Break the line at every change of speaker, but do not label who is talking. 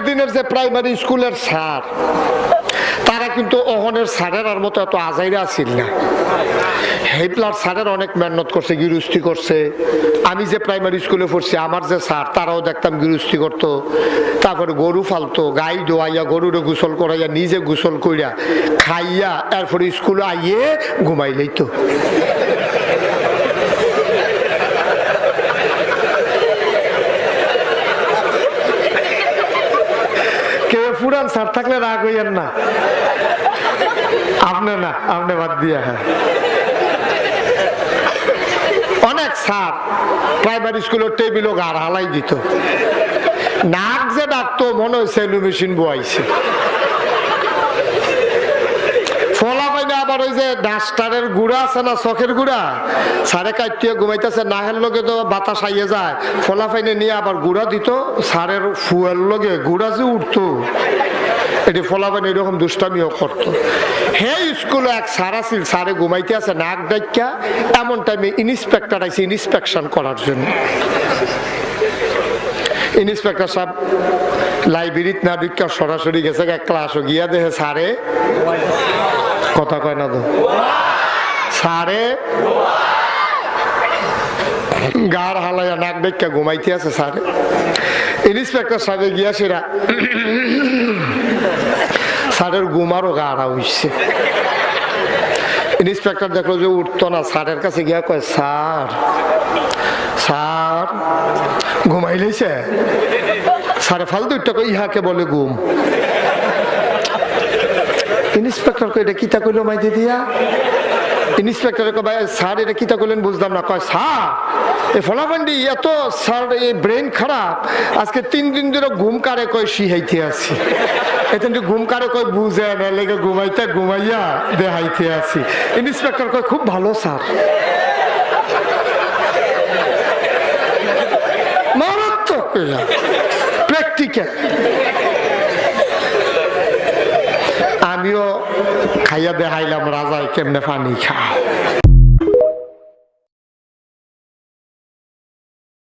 দিনের যে প্রাইমারি স্কুলের স্যার তারা কিন্তু অহনের স্যারের মতো এত আজাইরা আসিল না। হেইপ্লার স্যারের অনেক মেহনত করছে, গৃহস্থী করছে। আমি যে প্রাইমারি স্কুলে পড়ছি আমার যে স্যার তারাও দেখতাম গৃহস্থী করতো, তারপরে গরু ফালতো, গাই দোয়াইয়া গরুরে গোসল করাইয়া নিজে গোসল করিয়া খাইয়া এরপরে স্কুলে আইয়ে ঘুমাই লইতো। পুরান স্যার থাকলে রাগ হইয়েন না, আপনি বাদ দিয়া। হ্যাঁ, অনেক স্যার প্রাইমারি স্কুলের টেবিলও গাড় হালাই দিত, নাক যে ডাকতো মনে হয়েছে মেশিন বয়াইছে। ফলা পাইনা আবার ওই যে ডাস্টারের গুড়া আছে না, চকের গুড়া, সারে কাটিয়ে ঘুমাইতেছে, নাহের লগে তো বাতাস আইয়ে যায়, ফলা পাইনে নিয়ে আবার গুড়া দিত সারের ফুয়ের লগে, গুড়া যে উঠতো এটি ফলা পাইনে এরকম দুষ্টামিও করতো। হে স্কুলে এক স্যার আছিল, স্যারে ঘুমাইতে আছে নাক ডাক্কা, এমন টাইমে ইন্সপেক্টর আইছে ইন্সপেকশন করার জন্য। ইন্সপেক্টর সাহেব লাইব্রেরিত না ঢুকা সরাসরি গেছে ক্লাসও গিয়া দেখে স্যারে কথা কয় না তো, স্যারে গাড় হালাইয়া নাক ডাক্কা ঘুমাইতে আছে স্যারে। ইন্সপেক্টর সাহেব গিয়া সেরা স্যারের ঘুমারও গাড়া হইছে। ইন্সপেক্টর দেখলো যে উঠতো না, স্যারের কাছে গিয়া কয় স্যার স্যার ঘুমাই লইছে। স্যারে ফালতু ইহাকে বলে ঘুম। ইন্সপেক্টর কয় এটা কিতা কইলো মাইতে দিয়া। ইন্সপেক্টর কয় স্যার এটা কিতা কইলেন বুঝলাম না। কয় স্যার এ ফলাফান্ডি এত স্যার এই ব্রেন খারাপ, আজকে 3 দিন ধরে ঘুম কারে কয় শিহাইতে আছি, এতেন ঘুম কারে কয় বুঝে না লেগে ঘুমাইতে ঘুমাইয়া দেখাইতে আছি। ইন্সপেক্টর কয় খুব ভালো স্যার, মারাত্মক প্র্যাকটিক্যাল। আমিও খাইয়া দেখাইলাম রাজায় কেমনে পানি খায়।